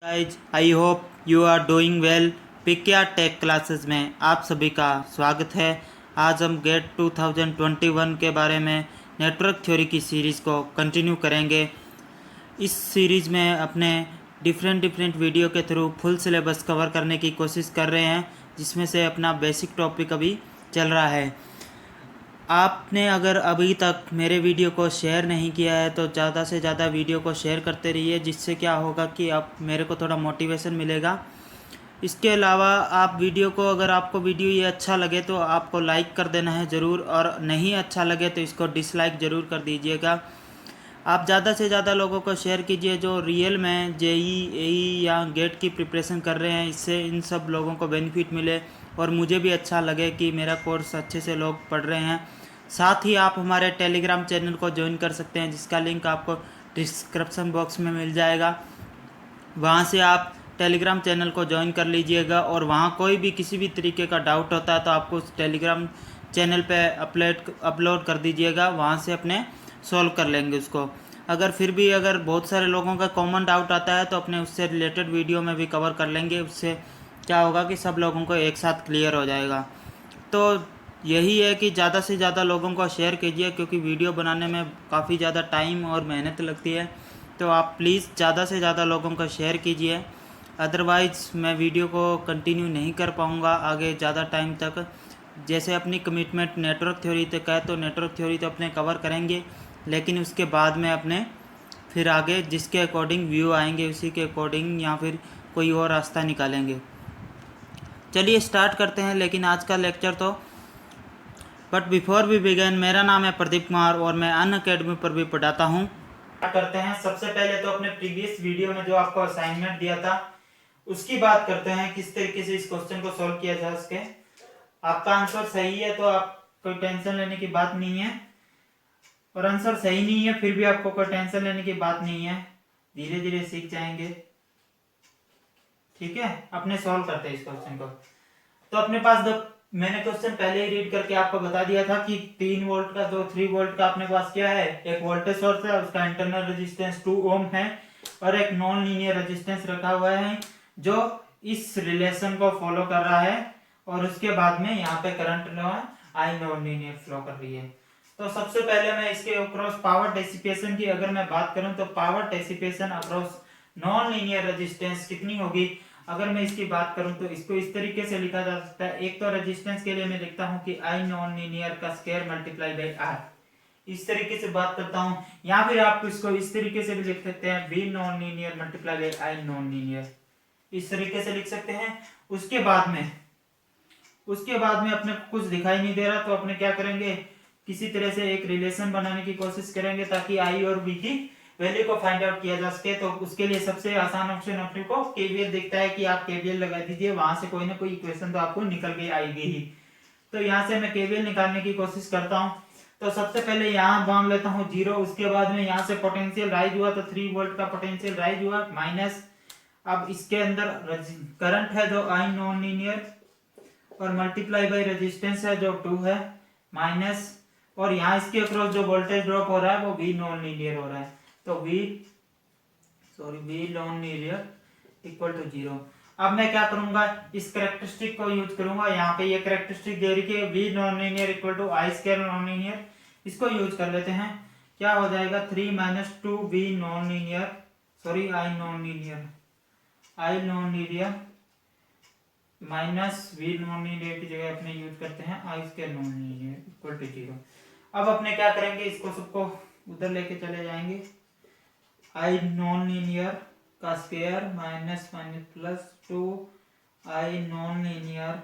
Guys I hope you are doing well. पिकिया tech classes में आप सभी का स्वागत है। आज हम गेट 2021 के बारे में नेटवर्क थ्योरी की सीरीज़ को कंटिन्यू करेंगे। इस सीरीज़ में अपने डिफरेंट वीडियो के थ्रू फुल सिलेबस कवर करने की कोशिश कर रहे हैं, जिसमें से अपना बेसिक टॉपिक अभी चल रहा है। आपने अगर अभी तक मेरे वीडियो को शेयर नहीं किया है तो ज़्यादा से ज़्यादा वीडियो को शेयर करते रहिए, जिससे क्या होगा कि आप मेरे को थोड़ा मोटिवेशन मिलेगा। इसके अलावा आप वीडियो को, अगर आपको वीडियो ये अच्छा लगे तो आपको लाइक कर देना है ज़रूर, और नहीं अच्छा लगे तो इसको डिसलाइक ज़रूर कर दीजिएगा। आप ज़्यादा से ज़्यादा लोगों को शेयर कीजिए जो रियल में जेई एई या गेट की प्रिपरेशन कर रहे हैं, इससे इन सब लोगों को बेनिफिट मिले और मुझे भी अच्छा लगे कि मेरा कोर्स अच्छे से लोग पढ़ रहे हैं। साथ ही आप हमारे टेलीग्राम चैनल को ज्वाइन कर सकते हैं, जिसका लिंक आपको डिस्क्रिप्शन बॉक्स में मिल जाएगा। वहाँ से आप टेलीग्राम चैनल को ज्वाइन कर लीजिएगा, और वहाँ कोई भी किसी भी तरीके का डाउट होता है तो आपको उस टेलीग्राम चैनल पे अपलोड कर दीजिएगा, वहाँ से अपने सॉल्व कर लेंगे उसको। अगर फिर भी अगर बहुत सारे लोगों का कॉमन डाउट आता है तो अपने उससे रिलेटेड वीडियो में भी कवर कर लेंगे। उससे क्या होगा कि सब लोगों को एक साथ क्लियर हो जाएगा। तो यही है कि ज़्यादा से ज़्यादा लोगों को शेयर कीजिए, क्योंकि वीडियो बनाने में काफ़ी ज़्यादा टाइम और मेहनत लगती है। तो आप प्लीज़ ज़्यादा से ज़्यादा लोगों को शेयर कीजिए, अदरवाइज़ मैं वीडियो को कंटिन्यू नहीं कर पाऊँगा आगे ज़्यादा टाइम तक। जैसे अपनी कमिटमेंट नेटवर्क थ्योरी तक है तो नेटवर्क थ्योरी तो अपने कवर करेंगे, लेकिन उसके बाद में अपने फिर आगे जिसके अकॉर्डिंग व्यू आएंगे उसी के अकॉर्डिंग या फिर कोई और रास्ता निकालेंगे। चलिए स्टार्ट करते हैं लेकिन आज का लेक्चर तो। बट बिफोर वी बिगन, मेरा नाम है प्रदीप कुमार और मैं अनअकैडमी पर भी पढ़ाता हूँ। करते हैं सबसे पहले तो अपने प्रीवियस वीडियो में जो आपको असाइनमेंट दिया था उसकी बात करते हैं, किस तरीके से इस क्वेश्चन को सॉल्व किया जा सके। आपका आंसर सही है तो आप कोई टेंशन लेने की बात नहीं है, और आंसर सही नहीं है फिर भी आपको कोई टेंशन लेने की बात नहीं है, धीरे धीरे सीख जाएंगे। ठीक है, अपने सॉल्व करते हैं इस क्वेश्चन को। तो अपने पास दो, मैंने क्वेश्चन पहले ही रीड करके आपको बता दिया था कि 3 वोल्ट का, जो 3 वोल्ट का अपने पास क्या है, एक वोल्टेज सोर्स है, उसका इंटरनल रेजिस्टेंस 2 ओम है, और एक नॉन लीनियर रेजिस्टेंस रखा हुआ है जो इस रिलेशन को फॉलो कर रहा है, और उसके बाद में यहाँ पे करंट लो है, आई नॉन लीनियर फ्लो कर रही है। तो सबसे पहले मैं इसके अक्रॉस पावर डेसिपेशन की अगर मैं बात करूं तो power dissipation across non linear resistance कितनी होगी। अगर मैं इसकी बात करूं तो इसको इस तरीके से लिखा जा सकता है। एक तो रेजिस्टेंस के लिए मैं लिखता हूं कि आई नॉन लीनियर का स्क्वायर मल्टीप्लाई बाय आर, इस तरीके से बात करता हूं। या फिर आप इसको इस तरीके से भी लिख सकते हैं, V non linear multiply by I non linear, इस तरीके से लिख सकते हैं। उसके बाद में अपने को कुछ दिखाई नहीं दे रहा तो अपने क्या करेंगे, किसी तरह से एक रिलेशन बनाने की कोशिश करेंगे ताकि आई और बी की वैल्यू को फाइंड आउट किया जा सके। तो उसके लिए सबसे आसान ऑप्शन अपने को केवीएल दिखता है कि आप केवीएल लगा दीजिए, वहां से कोई ना कोई इक्वेशन तो आपको निकल के आएगी ही। तो यहाँ से मैं केवीएल निकालने की कोशिश करता हूँ। तो सबसे पहले यहाँ मान लेता हूँ 0, उसके बाद में यहाँ से पोटेंशियल राइज हुआ तो 3 वोल्ट का पोटेंशियल राइज हुआ माइनस। अब इसके अंदर करंट है जो आई नॉन लीनियर, और मल्टीप्लाई बाय रेजिस्टेंस है जो 2 है माइनस, और यहाँ इसके अक्रॉस जो वोल्टेज ड्रॉप हो रहा है वो वी नॉन लीनियर हो रहा है, तो V non linear equal to 0। अब मैं क्या करूंगा, इस कैरेक्टरिस्टिक को यूज करूंगा। यहाँ पे ये कैरेक्टरिस्टिक दे रही है V non linear equal to I square non linear, इसको यूज कर लेते हैं। क्या हो जाएगा 3 minus 2 V non linear, sorry I non linear minus V non linear की जगह अपने यूज करते हैं I square non linear equal to 0। अब अपने क्या करेंगे, इसको सबको उधर लेके चले जाएंगे। आई नॉन लीनियर का square minus minus plus 2 I non linear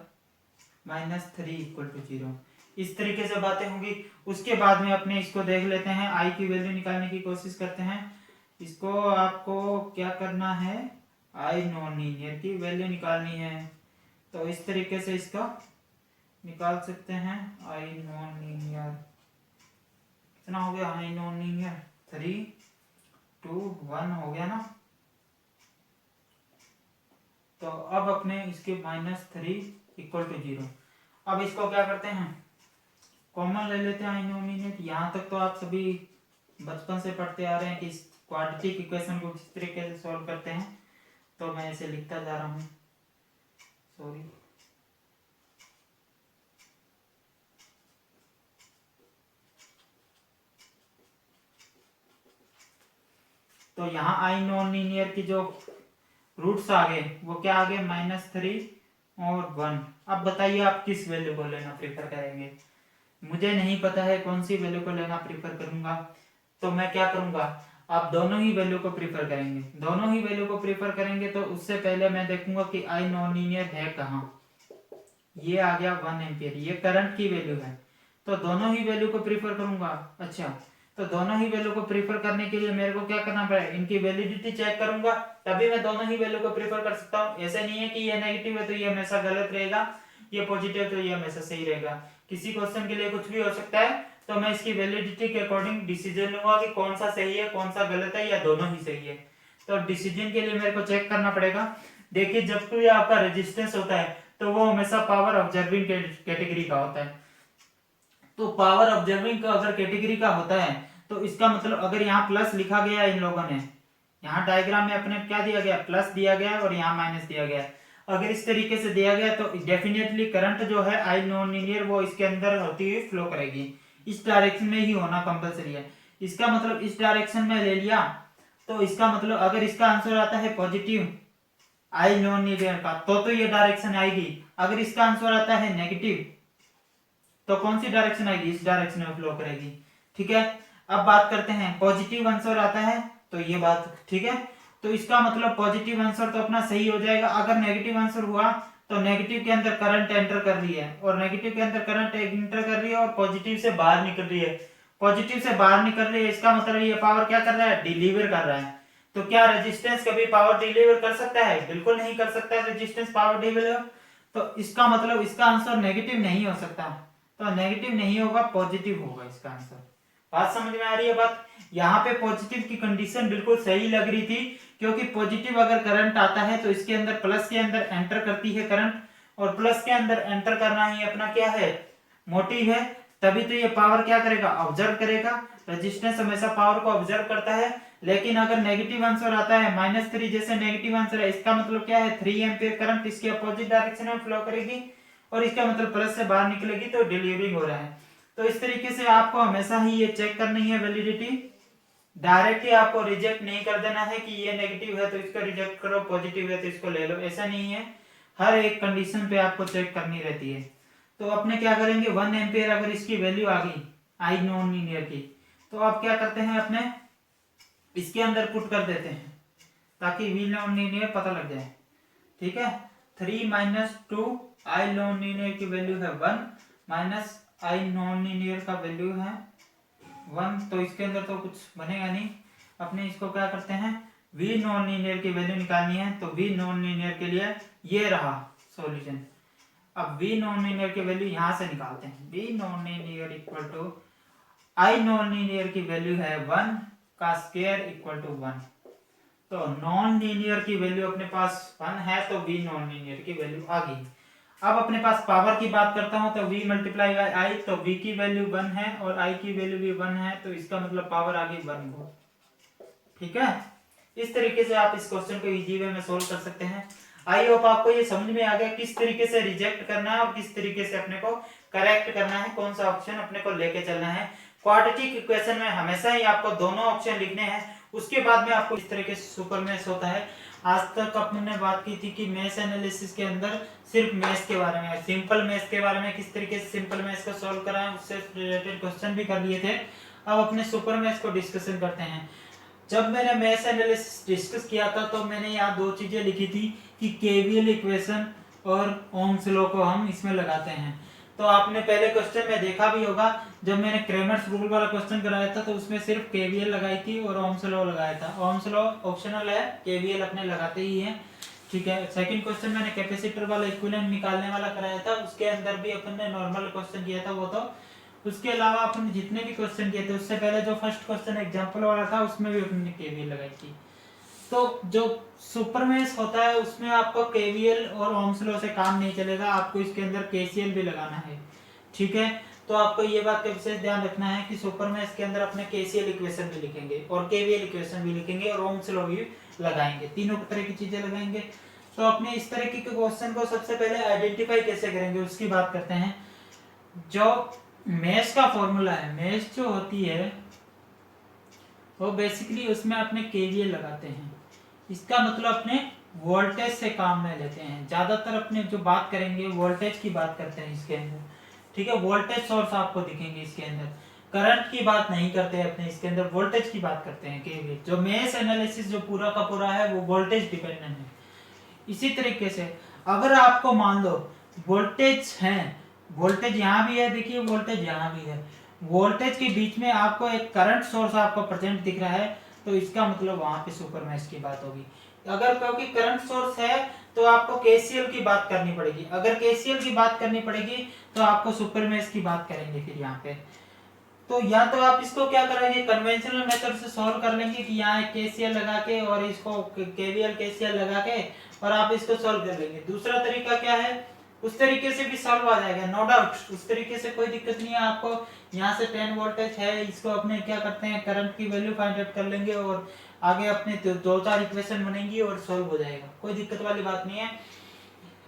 minus 3 equal to 0, इस तरीके से बातें होंगी। उसके बाद में अपने इसको देख लेते हैं, आई की वैल्यू निकालने की कोशिश करते हैं। इसको आपको क्या करना है, आई नॉन लीनियर की वैल्यू निकालनी है, तो इस तरीके से इसका निकाल सकते हैं। आई नॉन लीनियर कितना हो गया, आई नॉन लीनियर 3 2 1 हो गया ना। तो अब अपने इसके माइनस 3 इक्वल टू 0। अब इसको क्या करते हैं, कॉमन ले लेते हैं आई नॉन लीनियर। यहाँ तक तो आप सभी बचपन से पढ़ते आ रहे हैं कि इस क्वाड्रेटिक इक्वेशन को किस तरीके से सॉल्व करते हैं। तो मैं इसे लिखता जा रहा हूँ, सॉरी। तो यहाँ आई नॉन लीनियर की जो रूट्स आ गए वो क्या आ गए, -3 और 1। अब बताइए आप किस वैल्यू को लेना प्रीफर करेंगे। मुझे नहीं पता है कौन सी वैल्यू को लेना प्रीफर करूंगा, तो मैं क्या करूंगा, आप दोनों ही वैल्यू को प्रीफर करेंगे। दोनों ही वैल्यू को प्रीफर करेंगे तो उससे पहले मैं देखूंगा कि आई नॉन लीनियर है कहाँ। ये आ गया 1 एम्पियर, ये करंट की वैल्यू है, तो दोनों ही वैल्यू को प्रीफर करूंगा। अच्छा, तो दोनों ही वैल्यू को प्रीफर करने के लिए मेरे को क्या करना पड़ेगा, इनकी वैलिडिटी चेक करूंगा, तभी मैं दोनों ही वैल्यू को प्रीफर कर सकता हूँ। ऐसे नहीं है कि ये नेगेटिव है तो ये हमेशा गलत रहेगा, ये पॉजिटिव तो ये हमेशा सही रहेगा। किसी क्वेश्चन के लिए कुछ भी हो सकता है, तो मैं इसकी वैलिडिटी के अकॉर्डिंग डिसीजन लूंगा कि कौन सा सही है, कौन सा गलत है, या दोनों ही सही है। तो डिसीजन के लिए मेरे को चेक करना पड़ेगा। देखिए, जब कोई आपका रेजिस्टेंस होता है तो वो हमेशा पावर ऑब्जर्विंग कैटेगरी का होता है। तो पावर ऑब्जर्विंग का अगर कैटेगरी का होता है तो इसका मतलब, अगर यहाँ प्लस लिखा गया इन लोगों ने, यहाँ डायग्राम में अपने क्या दिया गया, प्लस दिया गया और यहाँ माइनस दिया गया। अगर इस तरीके से दिया गया तो डेफिनेटली करंट जो है आई नॉन लीनियर वो इसके अंदर होती हुई फ्लो करेगी। इस डायरेक्शन में ही होना कंपलसरी है। इसका मतलब इस डायरेक्शन में ले लिया तो इसका मतलब अगर इसका आंसर आता है पॉजिटिव आई नॉन लीनियर का तो ये डायरेक्शन आएगी। अगर इसका आंसर आता है नेगेटिव तो कौन सी डायरेक्शन आएगी, इस डायरेक्शन में फ्लो करेगी। ठीक है, अब बात करते हैं पॉजिटिव आंसर आता है तो ये बात ठीक है, तो इसका मतलब पॉजिटिव आंसर तो अपना सही हो जाएगा। अगर नेगेटिव आंसर हुआ तो नेगेटिव के अंदर करंट एंटर कर रही है और नेगेटिव के अंदर करंट एंटर कर रही है और पॉजिटिव से बाहर निकल रही है, पॉजिटिव से बाहर निकल रही है, इसका मतलब ये पावर क्या कर रहा है, डिलीवर कर रहा है। तो क्या रेजिस्टेंस कभी पावर डिलीवर कर सकता है, बिल्कुल नहीं कर सकता रेजिस्टेंस पावर डिलीवर। तो इसका मतलब इसका आंसर नेगेटिव नहीं हो सकता, तो नेगेटिव नहीं होगा, पॉजिटिव होगा इसका आंसर। बात समझ में आ रही है बात। यहाँ पे पॉजिटिव की कंडीशन बिल्कुल सही लग रही थी, क्योंकि पॉजिटिव अगर करंट आता है तो इसके अंदर प्लस के अंदर एंटर करती है करंट, और प्लस के अंदर एंटर करना ही अपना क्या है, मोटिव है। तभी तो ये पावर क्या करेगा, ऑब्जर्व करेगा। रेजिस्टेंस हमेशा पावर को ऑब्जर्व करता है। लेकिन अगर नेगेटिव आंसर आता है -3 जैसे नेगेटिव आंसर है, इसका मतलब क्या है, 3 एम्पियर करंट इसके अपोजिट डायरेक्शन में फ्लो करेगी और इसका मतलब प्लस से बाहर निकलेगी, तो डिलीवरिंग हो रहा है। तो इस तरीके से आपको हमेशा ही ये चेक करनी है वैलिडिटी। डायरेक्टली आपको रिजेक्ट नहीं कर देना है कि ये नेगेटिव है तो इसको रिजेक्ट करो, पॉजिटिव है तो इसको ले लो, ऐसा नहीं है। हर एक कंडीशन पे आपको चेक करनी रहती है। तो अपने क्या करेंगे, 1 एम्पियर अगर इसकी वैल्यू आ गई आई नॉन लीनियर की, तो आप क्या करते हैं, अपने इसके अंदर पुट कर देते हैं ताकि वी नॉन लीनियर पता लग जाए। ठीक है, 3 - 2 आई नॉन लीनियर की वैल्यू है 1 माइनस आई नॉन लीनियर का वैल्यू है 1, तो इसके अंदर तो कुछ बनेगा नहीं। अपने इसको क्या करते हैं, वी नॉन लीनियर की वैल्यू निकालनी है, तो वी नॉन लीनियर के लिए ये रहा सॉल्यूशन। अब वी नॉन लीनियर की वैल्यू यहां से निकालते हैं, V non linear equal to I non linear की वैल्यू है 1 का स्क्वायर इक्वल टू 1। तो नॉन लीनियर की वैल्यू अपने पास 1 है, तो वी नॉन लीनियर की वैल्यू आ गई। अब अपने पास पावर की बात करता हूं, तो v मल्टीप्लाई बाई आई, तो v की वैल्यू 1 है और i की वैल्यू भी 1 है, तो इसका मतलब पावर आ गई 1 को। ठीक है, इस तरीके से आप इस क्वेश्चन को इजी वे में सोल्व कर सकते हैं। आई होप आपको ये समझ में आ गया किस तरीके से रिजेक्ट करना है और किस तरीके से अपने को करेक्ट करना है, कौन सा ऑप्शन अपने को लेके चलना है। क्वाड्रेटिक इक्वेशन में हमेशा ही आपको दोनों ऑप्शन लिखने हैं, उसके बाद में आपको इस तरीके से सुपर मैश होता है। आज तक अपने बात की थी कि मैश एनालिसिस के अंदर सिर्फ मैश के बारे में, सिंपल मैश के बारे में, किस तरीके से सिंपल मैश को सॉल्व करा है, उससे रिलेटेड क्वेश्चन भी कर लिए थे। अब अपने सुपर मैश को डिस्कशन करते हैं। जब मैंने मैश एनालिसिस डिस्कस किया था तो मैंने यहाँ दो चीजें लिखी थी कि केवीएल इक्वेशन और ओम्स लॉ को हम इसमें लगाते हैं। तो आपने पहले क्वेश्चन में देखा भी होगा, जब मैंने क्रेमर्स रूल वाला क्वेश्चन कराया था तो उसमें सिर्फ केवीएल लगाई थी और ओम्स लॉ लगाया था। ओम्स लॉ ऑप्शनल है, केवीएल अपने लगाते ही हैं। ठीक है, सेकंड क्वेश्चन मैंने कैपेसिटर वाला इक्विवेलेंट निकालने वाला कराया था, उसके अंदर भी अपन ने नॉर्मल क्वेश्चन किया था वो तो। उसके अलावा अपन जितने भी क्वेश्चन किए थे उससे पहले जो फर्स्ट क्वेश्चन एग्जांपल वाला था उसमें भी अपन ने केवीएल लगाई थी। तो जो सुपर मैश होता है उसमें आपको केवीएल और ओम्स लॉ से काम नहीं चलेगा, आपको इसके अंदर केसीएल भी लगाना है। ठीक है, तो आपको ये बात का विशेष ध्यान रखना है कि सुपर मैश के अंदर अपने केसीएल इक्वेशन भी लिखेंगे और केवीएल इक्वेशन भी लिखेंगे और ओम्स लॉ भी लगाएंगे, तीनों तरह की चीजें लगाएंगे। तो अपने इस तरह के क्वेश्चन को सबसे पहले आइडेंटिफाई कैसे करेंगे उसकी बात करते हैं। जो मैश का फॉर्मूला है, मैश जो होती है वो बेसिकली उसमें अपने केवीएल लगाते हैं, इसका मतलब अपने वोल्टेज से काम में लेते हैं। ज्यादातर अपने जो बात करेंगे वोल्टेज की बात करते हैं इसके अंदर, ठीक है। वोल्टेज सोर्स आपको दिखेंगे इसके अंदर, करंट की बात नहीं करते अपने इसके अंदर, वोल्टेज की बात करते हैं केवीएल। जो मेश एनालिसिस जो पूरा का पूरा है वो वोल्टेज डिपेंडेंट है। इसी तरीके से अगर आपको मान लो वोल्टेज है, वोल्टेज यहाँ भी है, देखिए वोल्टेज यहाँ भी है, वोल्टेज के बीच में आपको एक करंट सोर्स आपको प्रेजेंट दिख रहा है, तो इसका मतलब वहां पे सुपर मैश की बात होगी। अगर क्योंकि करंट सोर्स है तो आपको केसीएल की बात करनी पड़ेगी, अगर केसीएल की बात करनी पड़ेगी तो आपको सुपर मैश की बात करेंगे फिर यहाँ पे। तो या तो आप इसको क्या करेंगे, कन्वेंशनल मेथड से सॉल्व कर लेंगे कि यहाँ एक केसीएल लगा के और इसको केवीएल केसीएल लगा के और आप इसको सॉल्व कर लेंगे। दूसरा तरीका क्या है, उस तरीके से भी सॉल्व आ जाएगा, नो डाउट, उस तरीके से कोई दिक्कत नहीं है आपको। यहाँ से 10 वोल्टेज है, इसको अपने क्या करते हैं करंट की वैल्यू फाइंड आउट कर लेंगे और आगे अपने दो चार इक्वेशन बनेंगी और सॉल्व हो जाएगा, कोई दिक्कत वाली बात नहीं है।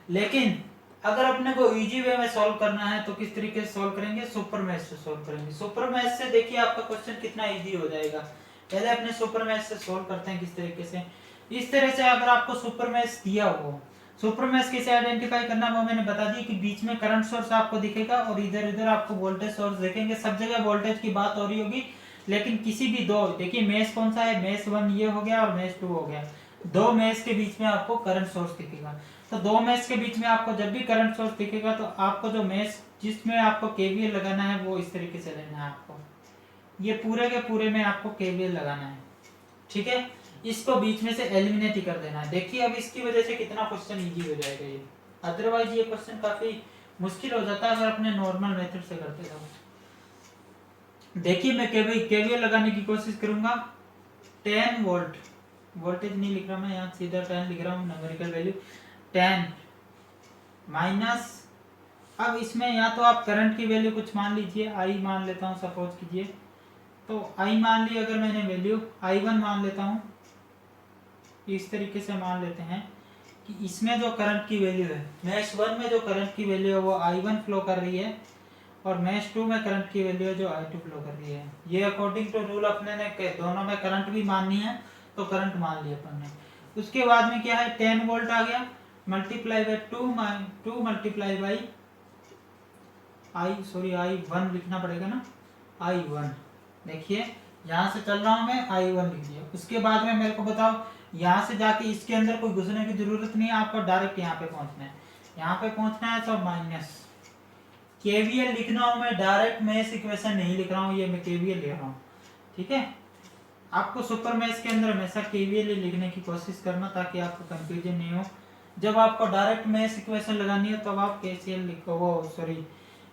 लेकिन अगर अपने को इजी वे में सॉल्व करना है तो किस तरीके से सॉल्व करेंगे, सुपर मैश से सॉल्व करेंगे। सुपर मैश से देखिए आपका क्वेश्चन कितना इजी हो जाएगा। पहले अपने सुपर मैश से सॉल्व करते हैं किस तरीके से। इस तरह से अगर आपको सुपर मैश दिया हो, सुपर मैश कैसे आइडेंटिफाई करना वो मैंने बता दिया कि बीच में करंट सोर्स आपको दिखेगा और इधर इधर आपको वोल्टेज सोर्स देखेंगे। सब जगह वोल्टेज की बात हो रही होगी, लेकिन किसी भी दो, देखिए मैश कौन सा है, मैश 1 ये हो गया और मैश 2 हो गया, दो मैश के बीच में आपको करंट सोर्स दिखेगा। तो दो मैश के बीच में आपको जब भी करंट सोर्स दिखेगा तो आपको जो मैश जिसमें आपको केवीएल लगाना है वो इस तरीके से लेना है, आपको ये पूरे के पूरे में आपको केवीएल लगाना है, ठीक है। इसको बीच में से एलिमिनेट ही कर देना है। देखिए अब इसकी वजह से कितना क्वेश्चन इजी हो जाएगा ये, अदरवाइज ये क्वेश्चन काफी मुश्किल हो जाता है अगर अपने नॉर्मल मेथड से करते रहो। देखिए मैं केवीएल लगाने की कोशिश करूंगा, 10 वोल्ट, वोल्टेज नहीं लिख रहा मैं यहाँ, सीधा 10 लिख रहा हूँ, न्यूमेरिकल वैल्यू 10 माइनस, अब इसमें या तो आप करंट की वैल्यू कुछ मान लीजिए, आई मान लेता हूँ सपोज कीजिए, तो आई मान ली अगर मैंने वैल्यू I1 मान लेता हूँ, इस तरीके से मान लेते हैं कि इसमें जो करंट की वैल्यू है, मैश 1 में जो करंट की वैल्यू है वो I1 फ्लो कर रही है और मैश 2 में करंट की वैल्यू है जो I2 फ्लो कर रही है। ये अकॉर्डिंग टू रूल अपने ने दोनों में करंट भी माननी है तो करंट मान लिया अपन ने। उसके बाद में क्या है, 10 वोल्ट आ गया multiply by 2 multiply by I1 लिखना पड़ेगा ना, I1, देखिए यहाँ से चल रहा हूँ मैं, I1 लिख दिया। उसके बाद में मेरे को बताओ, यहाँ से जाके इसके अंदर कोई घुसने की जरूरत नहीं है, आपको डायरेक्ट यहाँ पे पहुंचना है, यहाँ पे पहुंचना है तो माइनस केवीएल लिखना हो, मैं डायरेक्ट मैश इक्वेशन नहीं लिख रहा हूँ, ये मैं केवीएल लिख रहा हूँ, ठीक है। आपको सुपर मैश के अंदर हमेशा केवीएल ही लिखने की कोशिश करना ताकि आपको कंफ्यूजन नहीं हो। जब आपको डायरेक्ट मैश इक्वेशन लगानी है तब आप केसीएल लिखो, वो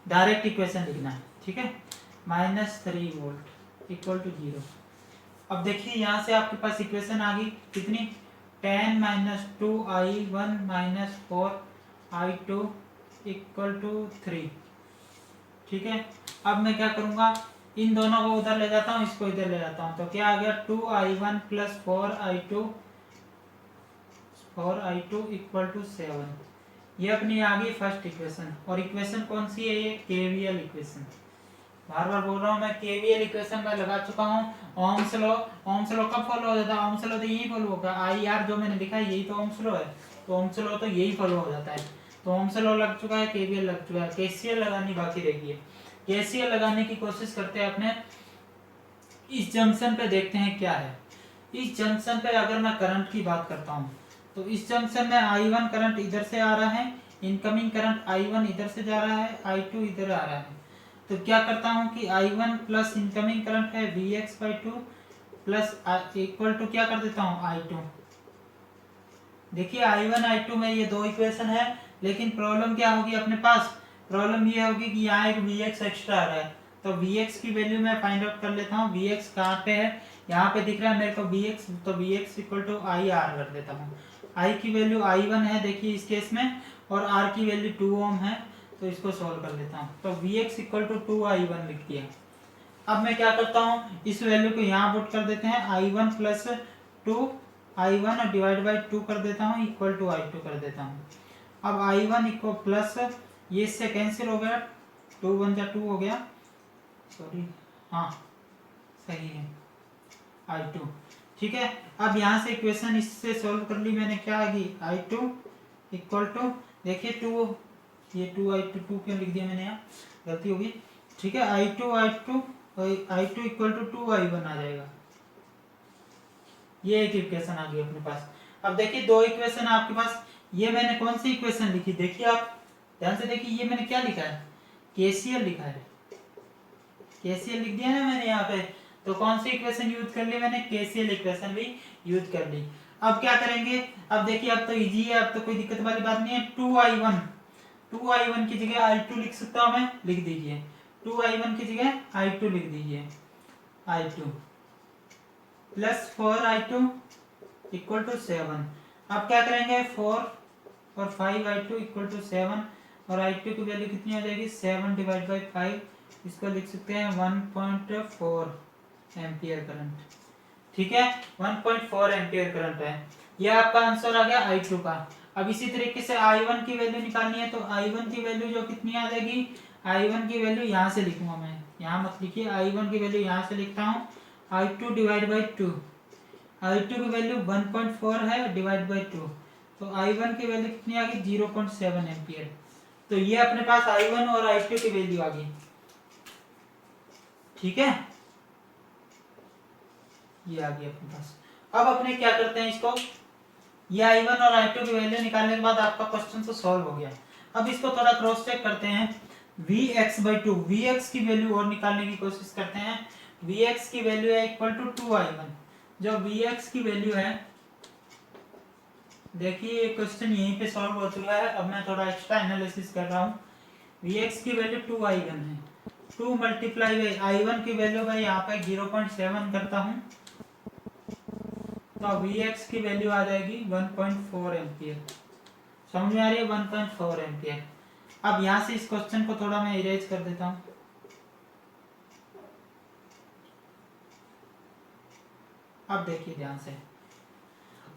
डायरेक्ट इक्वेशन लिखना है, ठीक है। -3 वोल्ट इक्वल टू 0। अब देखिए यहाँ से आपके पास इक्वेशन आ गई कितनी, 10 - 2I1 - 4I2 इक्वल टू 3, ठीक है। अब मैं क्या करूँगा, इन दोनों को उधर ले जाता हूँ, इसको इधर ले जाता हूँ, तो क्या आ गया 2I1 + 4I2 इक्वल टू 7। ये अपनी आ गई फर्स्ट इक्वेशन। और इक्वेशन कौन सी है, ये केवीएल इक्वेशन। बार बार बोल रहा हूँ मैं, केवीएल इक्वेशन में लगा चुका हूँ। ओम्स लॉ कब फॉलो हो जाता है, ओम्स लॉ तो यही फॉलो होगा, IR जो मैंने लिखा है यही तो ओम्स लॉ है, तो ओम्स लॉ तो यही फॉलो हो जाता है। तो ओम्स लॉ लग चुका है, केवीएल लग चुका है, केसीएल लगानी बाकी रह गई है। केसीएल लगाने की कोशिश करते हैं अपने इस जंक्शन पे, देखते हैं क्या है। इस जंक्शन पे अगर मैं करंट की बात करता हूँ तो इस जंक्शन में I1 करंट इधर से आ रहा है, इनकमिंग करंट I1 इधर से जा रहा है, I2 इधर आ रहा है। तो क्या करता हूँ कि I1 प्लस इनकमिंग करंट है Vx/2 प्लस इक्वल टू क्या कर देता हूँ I2। देखिए I1 I2 में ये दो इक्वेशन है, लेकिन प्रॉब्लम क्या होगी अपने पास, प्रॉब्लम ये होगी कि यहाँ एक Vx एक्स्ट्रा आ रहा है, तो Vx की वैल्यू मैं फाइंड आउट कर लेता हूँ। Vx कहाँ पे है, यहाँ पे दिख रहा है मेरे को Vx, तो Vx इक्वल टू IR कर देता हूँ। I की वैल्यू I1 है देखिए इस केस में, और R की वैल्यू 2 ओम है, तो इसको सॉल्व कर लेता हूँ। तो Vx इक्वल टू 2i1 लिख दिया। अब मैं क्या करता हूँ, इस वैल्यू को यहाँ पुट कर देते हैं, i1 प्लस 2i1 और डिवाइड बाई 2 कर देता हूँ, इक्वल टू i2 कर देता हूँ। अब i1 इक्वल प्लस, ये इससे कैंसिल हो गया, 2 1 जा 2 हो गया, सॉरी हाँ सही है, i2। ठीक है, अब यहाँ से इक्वेशन इससे सॉल्व कर ली मैंने, क्या आएगी, i2 इक्वल टू, देखिए 2, ये 2 क्यों लिख दिया मैंने, यहाँ गलती होगी। ठीक है, i2 इक्वल टू 2i1 आ जाएगा। ये एक इक्वेशन आ गई अपने पास। अब देखिए दो इक्वेशन है आपके पास। ये मैंने कौन सी इक्वेशन लिखी, देखिए आप ध्यान से देखिए, ये मैंने क्या लिखा है, केसीएल लिखा है, केसीएल लिख दिया ना मैंने यहाँ पे। तो कौन सी इक्वेशन यूज कर ली मैंने, केसीएल इक्वेशन भी यूज कर ली। अब क्या करेंगे, अब देखिए अब तो इजी है, अब तो कोई दिक्कत वाली बात नहीं है। 2i1 की जगह i2 लिख सकता हूं मैं, लिख दीजिए 2i1 की जगह i2 लिख दीजिए, i2 plus 4i2 equal to 7। अब क्या करेंगे, 4 और 5i2 इक्वल टू 7, और i2 की वैल्यू कितनी आ जाएगी, 7 डिवाइड बाई 5, इसको लिख सकते हैं 1.4 एम्पियर करंट। ठीक है, 1.4 एम्पियर करंट है। यह आपका आंसर आ गया i2 का। अब इसी तरीके से i1 की वैल्यू निकालनी है, तो i1 की वैल्यू जो कितनी आ जाएगी, i1 की वैल्यू यहाँ से लिखूंगा मैं, यहाँ मत लिखिए, i1 की वैल्यू यहाँ से लिखता हूँ, i2 डिवाइड बाई 2, i2 की वैल्यू 1.4 है डिवाइड बाई 2, तो i1 की वैल्यू कितनी आ गई, 0.7 एम्पियर। तो ये अपने पास i1 और i2 की वैल्यू आ गई। ठीक है, ये आ गई अपने पास। अब अपने क्या करते हैं इसको, ये i1 और i2 की वैल्यू निकालने के बाद आपका क्वेश्चन तो सॉल्व हो गया। अब इसको थोड़ा क्रॉस चेक करते हैं, vx/2, vx की वैल्यू और निकालने की कोशिश करते हैं। vx की वैल्यू है इक्वल टू 2i1। जो vx की वैल्यू है, देखिए क्वेश्चन यहीं पे सॉल्व हो चुका है, अब मैं थोड़ा एक्स्ट्रा एनालिसिस कर रहा हूँ। vx की वैल्यू 2i1 है, 2 मल्टीप्लाई बाई i1 की वैल्यू मैं यहाँ पे 0.7 करता हूँ, तो Vx की वैल्यू आ जाएगी 1.4 एम्पियर। समझ में आ रही है, 1.4 एम्पियर। अब यहाँ से इस क्वेश्चन को थोड़ा मैं इरेज कर देता हूँ। अब देखिए ध्यान से,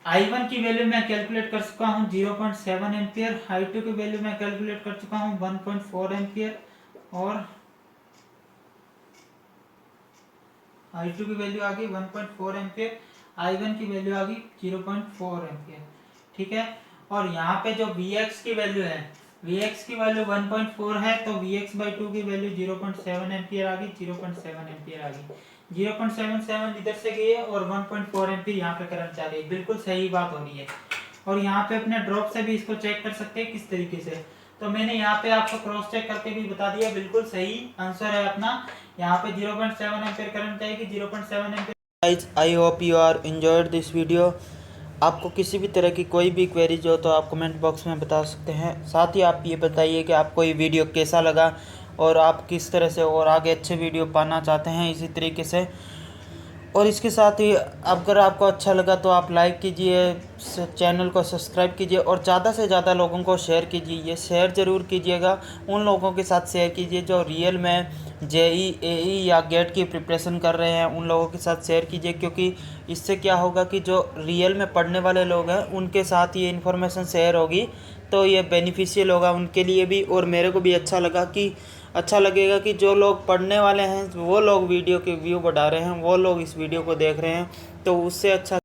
I1 की वैल्यू मैं कैलकुलेट कर चुका हूँ 0.7 एम्पियर, I2 की वैल्यू मैं कैलकुलेट कर चुका हूँ 1.4 एम्पियर, और I2 की वैल्यू आ गई 1.4 एम्पियर, I1 की वैल्यू आ गई 0.4 एम्पियर। ठीक है, और यहाँ पे जो Vx की वैल्यू है, Vx की वैल्यू 1.4 है, तो Vx/2 की वैल्यू 0.7 एम्पियर आ गई, 0.7 एम्पियर आ गई, 0.77 इधर से गई है, और 1.4 एम्पियर यहाँ पे करंट जा रही है। बिल्कुल सही बात हो रही है। और यहाँ पे अपने ड्रॉप से भी इसको चेक कर सकते हैं किस तरीके से, तो मैंने यहाँ पे आपको क्रॉस चेक करके भी बता दिया, बिल्कुल सही आंसर है अपना। यहाँ पे 0.7 एम्पियर करंट जाएगी, 0.7 ampere. Guys, I hope you are enjoyed this video. आपको किसी भी तरह की कोई भी क्वेरीज हो तो आप कमेंट बॉक्स में बता सकते हैं। साथ ही आप ये बताइए कि आपको ये वीडियो कैसा लगा, और आप किस तरह से और आगे अच्छे वीडियो पाना चाहते हैं इसी तरीके से। और इसके साथ ही अगर आपको अच्छा लगा तो आप लाइक कीजिए, चैनल को सब्सक्राइब कीजिए, और ज़्यादा से ज़्यादा लोगों को शेयर कीजिए। ये शेयर ज़रूर कीजिएगा, उन लोगों के साथ शेयर कीजिए जो रियल में जेई, एई या गेट की प्रिपरेशन कर रहे हैं, उन लोगों के साथ शेयर कीजिए। क्योंकि इससे क्या होगा कि जो रियल में पढ़ने वाले लोग हैं उनके साथ ये इन्फॉर्मेशन शेयर होगी, तो ये बेनिफिशियल होगा उनके लिए भी, और मेरे को भी अच्छा लगेगा कि जो लोग पढ़ने वाले हैं वो लोग वीडियो के व्यू बढ़ा रहे हैं, वो लोग इस वीडियो को देख रहे हैं, तो उससे अच्छा